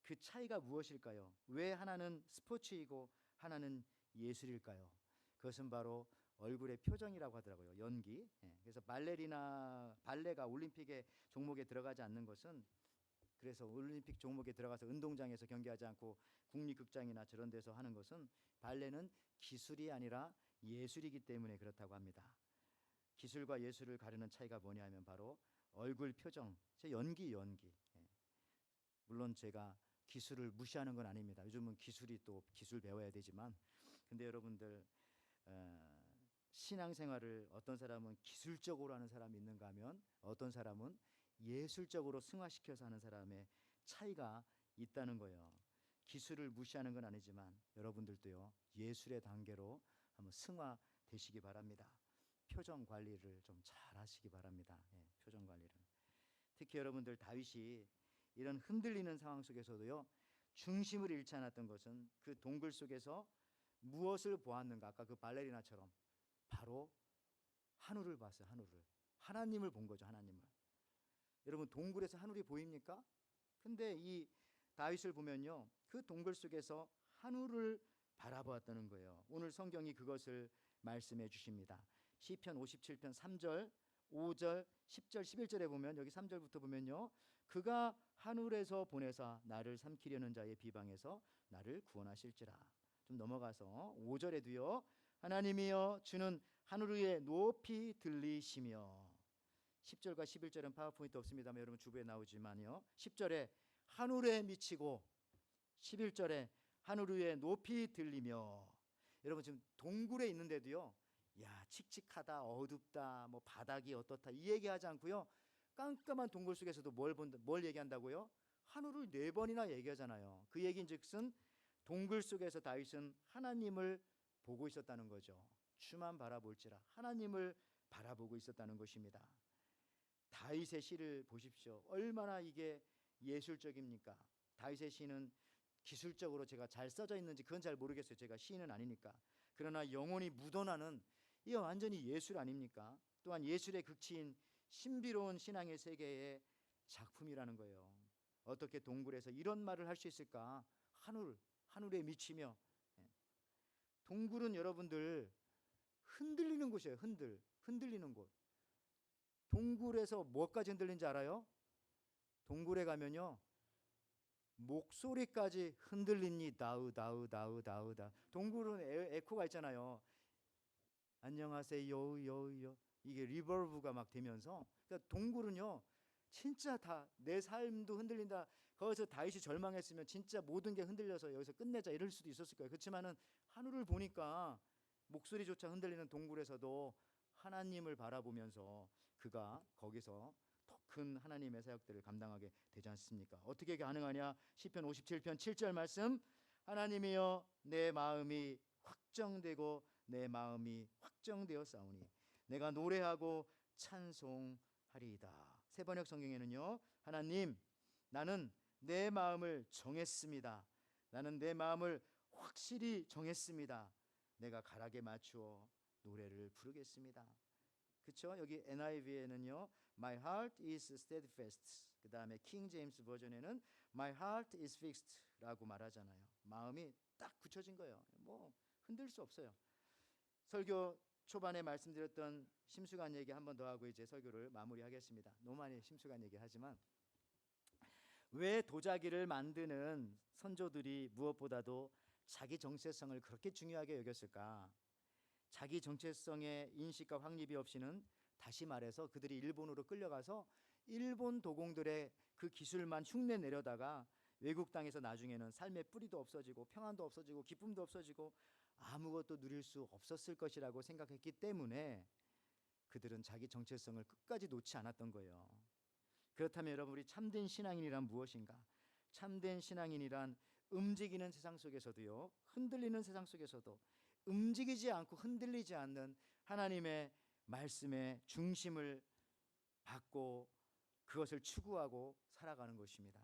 그 차이가 무엇일까요? 왜 하나는 스포츠이고 하나는 예술일까요? 그것은 바로 얼굴의 표정이라고 하더라고요. 연기. 그래서 발레가 올림픽의 종목에 들어가지 않는 것은, 그래서 올림픽 종목에 들어가서 운동장에서 경기하지 않고 국립극장이나 저런 데서 하는 것은, 발레는 기술이 아니라 예술이기 때문에 그렇다고 합니다. 기술과 예술을 가르는 차이가 뭐냐면 바로 얼굴 표정, 연기. 물론 제가 기술을 무시하는 건 아닙니다. 요즘은 기술이 또 기술 배워야 되지만, 근데 여러분들 신앙생활을 어떤 사람은 기술적으로 하는 사람이 있는가 하면 어떤 사람은 예술적으로 승화시켜서 하는 사람의 차이가 있다는 거예요. 기술을 무시하는 건 아니지만 여러분들도요 예술의 단계로 한번 승화되시기 바랍니다. 표정 관리를 좀 잘 하시기 바랍니다. 표정 관리를. 특히 여러분들 다윗이 이런 흔들리는 상황 속에서도요, 중심을 잃지 않았던 것은 그 동굴 속에서 무엇을 보았는가? 아까 그 발레리나처럼 바로 하늘을 봤어요. 하늘을. 하나님을 본 거죠. 하나님을. 여러분, 동굴에서 하늘이 보입니까? 근데 이 다윗을 보면요, 그 동굴 속에서 하늘을 바라보았다는 거예요. 오늘 성경이 그것을 말씀해 주십니다. 시편 57편 3절, 5절, 10절, 11절에 보면, 여기 3절부터 보면요, 그가 하늘에서 보내사 나를 삼키려는 자의 비방에서 나를 구원하실지라. 좀 넘어가서 5절에도요, 하나님이여 주는 하늘 위에 높이 들리시며, 10절과 11절은 파워포인트 없습니다만 여러분 주부에 나오지만요, 10절에 하늘에 미치고 11절에 하늘 위에 높이 들리며. 여러분, 지금 동굴에 있는데도요, 야, 칙칙하다, 어둡다, 뭐 바닥이 어떻다 이 얘기하지 않고요, 깜깜한 동굴 속에서도 뭘 얘기한다고요? 하늘을 4번이나 얘기하잖아요. 그 얘기인즉슨 동굴 속에서 다윗은 하나님을 보고 있었다는 거죠. 주만 바라볼지라, 하나님을 바라보고 있었다는 것입니다. 다윗의 시를 보십시오. 얼마나 이게 예술적입니까? 다윗의 시는 기술적으로 제가 잘 써져 있는지 그건 잘 모르겠어요. 제가 시인은 아니니까. 그러나 영혼이 묻어나는, 이게 완전히 예술 아닙니까? 또한 예술의 극치인 신비로운 신앙의 세계의 작품이라는 거예요. 어떻게 동굴에서 이런 말을 할 수 있을까? 하늘에 미치며. 동굴은 여러분들 흔들리는 곳이에요. 흔들리는 곳. 동굴에서 뭐까지 흔들리는지 알아요? 동굴에 가면요, 목소리까지 흔들리니 다우. 동굴은 에코가 있잖아요. 안녕하세요 요 이게 리버브가 막 되면서, 그러니까 동굴은요 진짜 다 내 삶도 흔들린다. 거기서 다윗이 절망했으면 진짜 모든 게 흔들려서 여기서 끝내자 이럴 수도 있었을 거예요. 그렇지만은 하늘을 보니까 목소리조차 흔들리는 동굴에서도 하나님을 바라보면서 그가 거기서 더 큰 하나님의 사역들을 감당하게 되지 않습니까? 어떻게 가능하냐? 시편 57편 7절 말씀, 하나님이여 내 마음이 확정되고 내 마음이 확정되어 싸우니 내가 노래하고 찬송하리이다. 세번역 성경에는요, 하나님 나는 내 마음을 정했습니다. 나는 내 마음을 확실히 정했습니다. 내가 가락에 맞추어 노래를 부르겠습니다. 그렇죠? 여기 NIV에는요, My heart is steadfast. 그 다음에 킹 제임스 버전에는 My heart is fixed라고 말하잖아요. 마음이 딱 굳혀진 거예요. 뭐 흔들 수 없어요. 설교 초반에 말씀드렸던 심수관 얘기 한 번 더 하고 이제 설교를 마무리하겠습니다. 너무 많이 심수관 얘기를 하지만, 왜 도자기를 만드는 선조들이 무엇보다도 자기 정체성을 그렇게 중요하게 여겼을까? 자기 정체성의 인식과 확립이 없이는, 다시 말해서 그들이 일본으로 끌려가서 일본 도공들의 그 기술만 흉내 내려다가 외국 땅에서 나중에는 삶의 뿌리도 없어지고 평안도 없어지고 기쁨도 없어지고 아무것도 누릴 수 없었을 것이라고 생각했기 때문에 그들은 자기 정체성을 끝까지 놓지 않았던 거예요. 그렇다면 여러분, 우리 참된 신앙인이란 무엇인가? 참된 신앙인이란 움직이는 세상 속에서도요, 흔들리는 세상 속에서도 움직이지 않고 흔들리지 않는 하나님의 말씀의 중심을 받고 그것을 추구하고 살아가는 것입니다.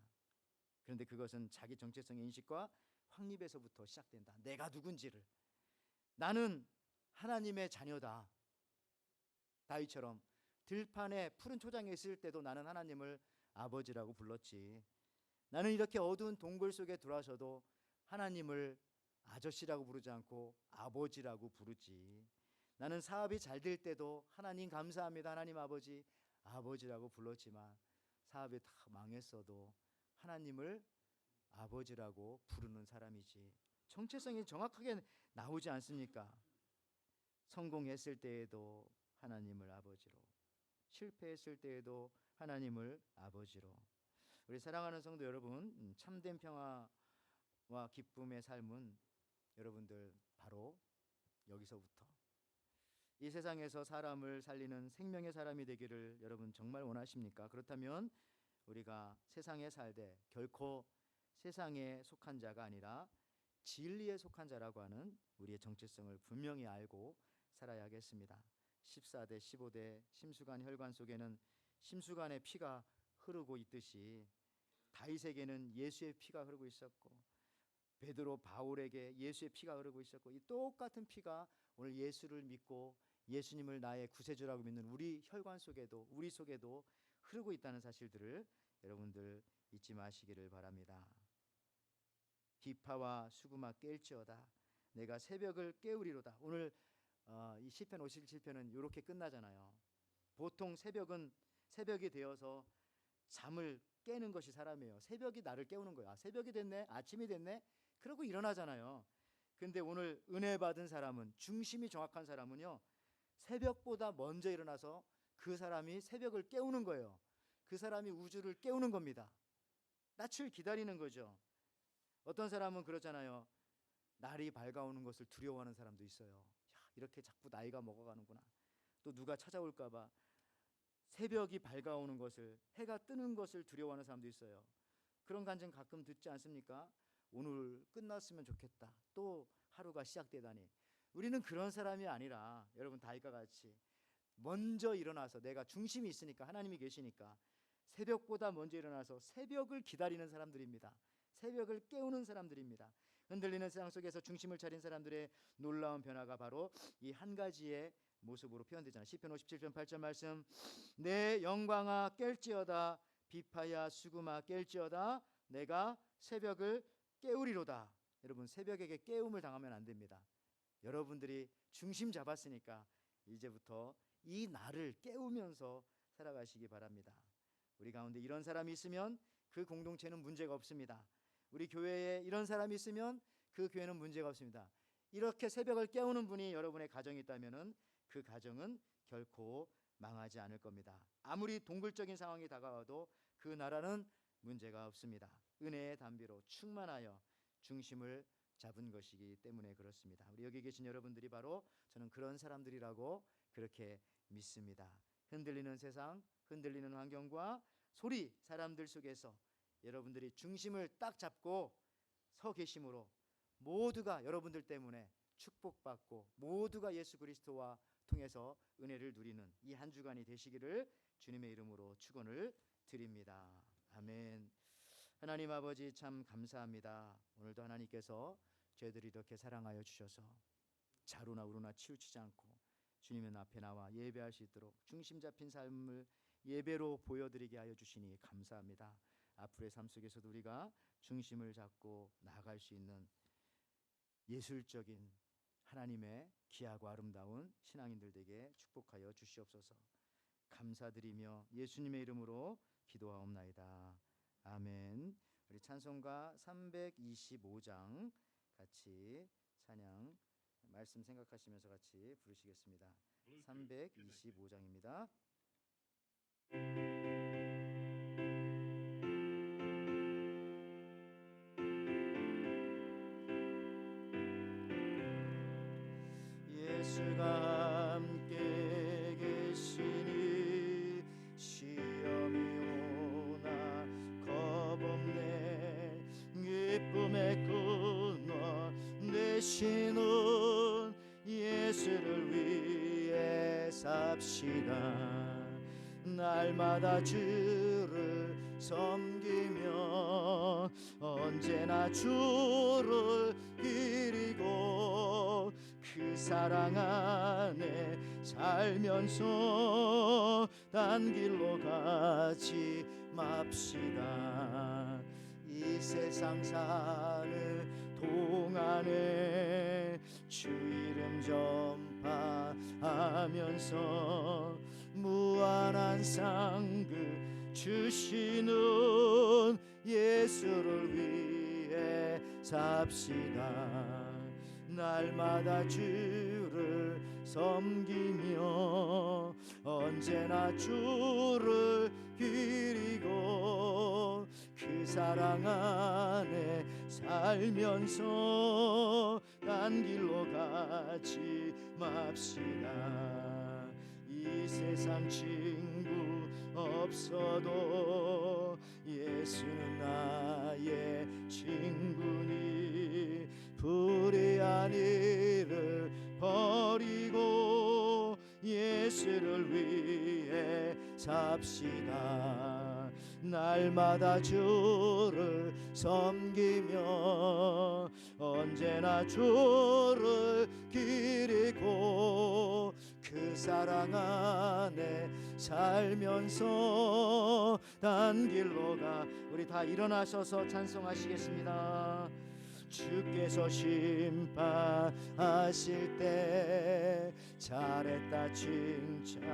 그런데 그것은 자기 정체성의 인식과 확립에서부터 시작된다. 내가 누군지를, 나는 하나님의 자녀다. 다윗처럼 들판에 푸른 초장에 있을 때도 나는 하나님을 아버지라고 불렀지. 나는 이렇게 어두운 동굴 속에 들어와서도 하나님을 아저씨라고 부르지 않고 아버지라고 부르지. 나는 사업이 잘 될 때도 하나님 감사합니다, 하나님 아버지라고 불렀지만 사업이 다 망했어도 하나님을 아버지라고 부르는 사람이지. 정체성이 정확하게 나오지 않습니까? 성공했을 때에도 하나님을 아버지로, 실패했을 때에도 하나님을 아버지로. 우리 사랑하는 성도 여러분, 참된 평화와 기쁨의 삶은 여러분들 바로 여기서부터, 이 세상에서 사람을 살리는 생명의 사람이 되기를 여러분 정말 원하십니까? 그렇다면 우리가 세상에 살되 결코 세상에 속한 자가 아니라 진리에 속한 자라고 하는 우리의 정체성을 분명히 알고 살아야 하겠습니다. 14대 15대 심수관 혈관 속에는 심수관의 피가 흐르고 있듯이 다윗에게는 예수의 피가 흐르고 있었고, 베드로 바울에게 예수의 피가 흐르고 있었고, 이 똑같은 피가 오늘 예수를 믿고 예수님을 나의 구세주라고 믿는 우리 혈관 속에도, 우리 속에도 흐르고 있다는 사실들을 여러분들 잊지 마시기를 바랍니다. 비파와 수구마 깰지어다, 내가 새벽을 깨우리로다. 오늘 이 시편 57편은 이렇게 끝나잖아요. 보통 새벽이 되어서 잠을 깨는 것이 사람이에요. 새벽이 나를 깨우는 거야. 새벽이 됐네, 아침이 됐네, 그러고 일어나잖아요. 근데 오늘 은혜 받은 사람은, 중심이 정확한 사람은요, 새벽보다 먼저 일어나서 그 사람이 새벽을 깨우는 거예요. 그 사람이 우주를 깨우는 겁니다. 낯을 기다리는 거죠. 어떤 사람은 그러잖아요. 날이 밝아오는 것을 두려워하는 사람도 있어요. 야, 이렇게 자꾸 나이가 먹어가는구나. 또 누가 찾아올까 봐 새벽이 밝아오는 것을, 해가 뜨는 것을 두려워하는 사람도 있어요. 그런 간증 가끔 듣지 않습니까? 오늘 끝났으면 좋겠다, 또 하루가 시작되다니. 우리는 그런 사람이 아니라 여러분 다윗과 같이 먼저 일어나서, 내가 중심이 있으니까, 하나님이 계시니까 새벽보다 먼저 일어나서 새벽을 기다리는 사람들입니다. 새벽을 깨우는 사람들입니다. 흔들리는 세상 속에서 중심을 차린 사람들의 놀라운 변화가 바로 이 한 가지의 모습으로 표현되잖아요. 시편 57편 8절 말씀, 내 영광아 깰지어다, 비파야 수구마 깰지어다, 내가 새벽을 깨우리로다. 여러분, 새벽에게 깨움을 당하면 안 됩니다. 여러분들이 중심 잡았으니까 이제부터 이 날을 깨우면서 살아가시기 바랍니다. 우리 가운데 이런 사람이 있으면 그 공동체는 문제가 없습니다. 우리 교회에 이런 사람이 있으면 그 교회는 문제가 없습니다. 이렇게 새벽을 깨우는 분이 여러분의 가정에 있다면 그 가정은 결코 망하지 않을 겁니다. 아무리 동굴적인 상황이 다가와도 그 나라는 문제가 없습니다. 은혜의 담비로 충만하여 중심을 잡은 것이기 때문에 그렇습니다. 우리 여기 계신 여러분들이 바로 저는 그런 사람들이라고 그렇게 믿습니다. 흔들리는 세상, 흔들리는 환경과 소리, 사람들 속에서 여러분들이 중심을 딱 잡고 서 계심으로 모두가 여러분들 때문에 축복받고 모두가 예수 그리스도와 통해서 은혜를 누리는 이 한 주간이 되시기를 주님의 이름으로 축원을 드립니다. 아멘. 하나님 아버지, 참 감사합니다. 오늘도 하나님께서 저희들이 이렇게 사랑하여 주셔서 자루나 우루나 치우치지 않고 주님의 앞에 나와 예배할 수 있도록 중심 잡힌 삶을 예배로 보여드리게 하여 주시니 감사합니다. 앞으로의 삶 속에서도 우리가 중심을 잡고 나아갈 수 있는 예술적인 하나님의 귀하고 아름다운 신앙인들 되게 축복하여 주시옵소서. 감사드리며 예수님의 이름으로 기도하옵나이다. 아멘. 우리 찬송가 325장 같이 찬양 말씀 생각하시면서 같이 부르시겠습니다. 325장입니다. 예수가 함께 계시니 시험이 오나 겁없네. 기쁨의 끊어 내시는 예수를 위해 삽시다. 날마다 주를 섬기며 언제나 주를 기리고 그 사랑 안에 살면서 딴 길로 가지 맙시다. 이 세상 사는 동안에 주 이름 전파하면서 무한한 상급 주시는 예수를 위해 삽시다. 날마다 주를 섬기며 언제나 주를 기리고 그 사랑 안에 살면서 딴 길로 가지 맙시다. 이 세상 친구 없어도 예수는 나의 친구니 불의한 일을 버리고 예수를 위해 삽시다. 날마다 주를 섬기며 언제나 주를 기리고 그 사랑 안에 살면서 딴 길로 가. 우리 다 일어나셔서 찬송하시겠습니다. 주께서 심판하실 때 잘했다 칭찬하리니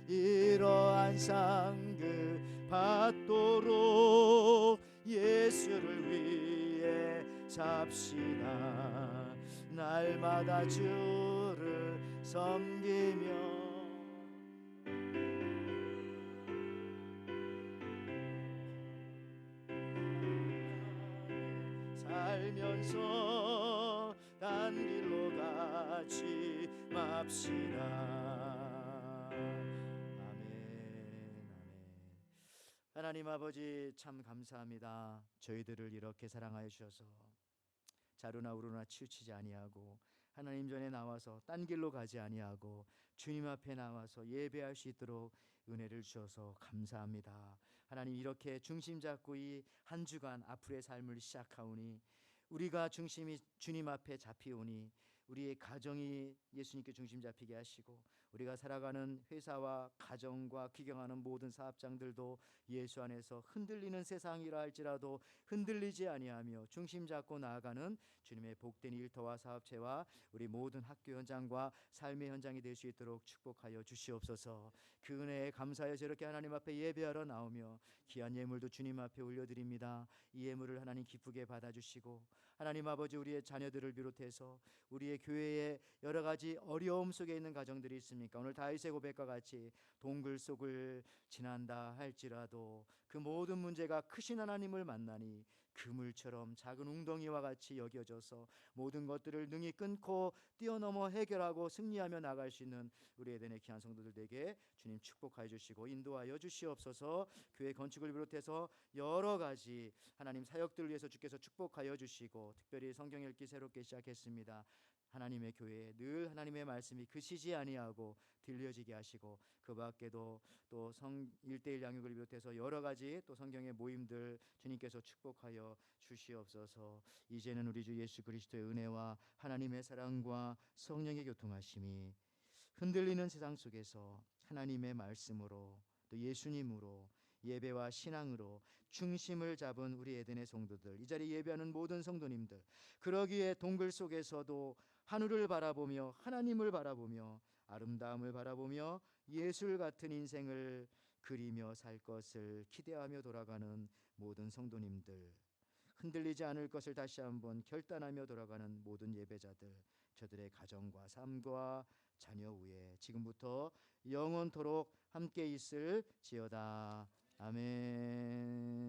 이러한 상급 받도록 예수를 위해 삽시다. 날마다 주를 섬기며 살면서 딴 길로 가지 맙시다. 아멘. 하나님 아버지 참 감사합니다. 저희들을 이렇게 사랑하여 주셔서 자루나 우루나 치우치지 아니하고 하나님 전에 나와서 딴 길로 가지 아니하고 주님 앞에 나와서 예배할 수 있도록 은혜를 주셔서 감사합니다. 하나님 이렇게 중심 잡고 이 한 주간 앞으로의 삶을 시작하오니 우리가 중심이 주님 앞에 잡히오니 우리의 가정이 예수님께 중심 잡히게 하시고 우리가 살아가는 회사와 가정과 귀경하는 모든 사업장들도 예수 안에서 흔들리는 세상이라 할지라도 흔들리지 아니하며 중심 잡고 나아가는 주님의 복된 일터와 사업체와 우리 모든 학교 현장과 삶의 현장이 될 수 있도록 축복하여 주시옵소서. 그 은혜에 감사하여 저렇게 하나님 앞에 예배하러 나오며 귀한 예물도 주님 앞에 올려드립니다. 이 예물을 하나님 기쁘게 받아주시고 하나님 아버지 우리의 자녀들을 비롯해서 우리의 교회에 여러 가지 어려움 속에 있는 가정들이 있습니까? 오늘 다윗의 고백과 같이 동굴 속을 지난다 할지라도 그 모든 문제가 크신 하나님을 만나니 그물처럼 작은 웅덩이와 같이 여겨져서 모든 것들을 능히 끊고 뛰어넘어 해결하고 승리하며 나갈 수 있는 우리 에덴의 귀한 성도들에게 주님 축복하여 주시고 인도하여 주시옵소서. 교회 건축을 비롯해서 여러 가지 하나님 사역들을 위해서 주께서 축복하여 주시고 특별히 성경 읽기 새롭게 시작했습니다. 하나님의 교회에 늘 하나님의 말씀이 그치지 아니하고 들려지게 하시고 그 밖에도 또 1:1 양육을 비롯해서 여러 가지 또 성경의 모임들 주님께서 축복하여 주시옵소서. 이제는 우리 주 예수 그리스도의 은혜와 하나님의 사랑과 성령의 교통하심이 흔들리는 세상 속에서 하나님의 말씀으로 또 예수님으로 예배와 신앙으로 중심을 잡은 우리 에덴의 성도들, 이 자리에 예배하는 모든 성도님들, 그러기에 동굴 속에서도 하늘을 바라보며 하나님을 바라보며 아름다움을 바라보며 예술 같은 인생을 그리며 살 것을 기대하며 돌아가는 모든 성도님들, 흔들리지 않을 것을 다시 한번 결단하며 돌아가는 모든 예배자들, 저들의 가정과 삶과 자녀 위에 지금부터 영원토록 함께 있을지어다. 아멘.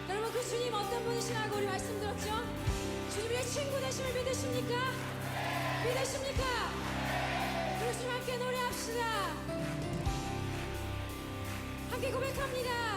여러분 그 주님 어떤 분이시라고 우리 말씀드렸죠? 주님의 친구 되심을 믿으십니까? 믿으십니까? 우리 주님 함께 노래합시다. 함께 고백합니다.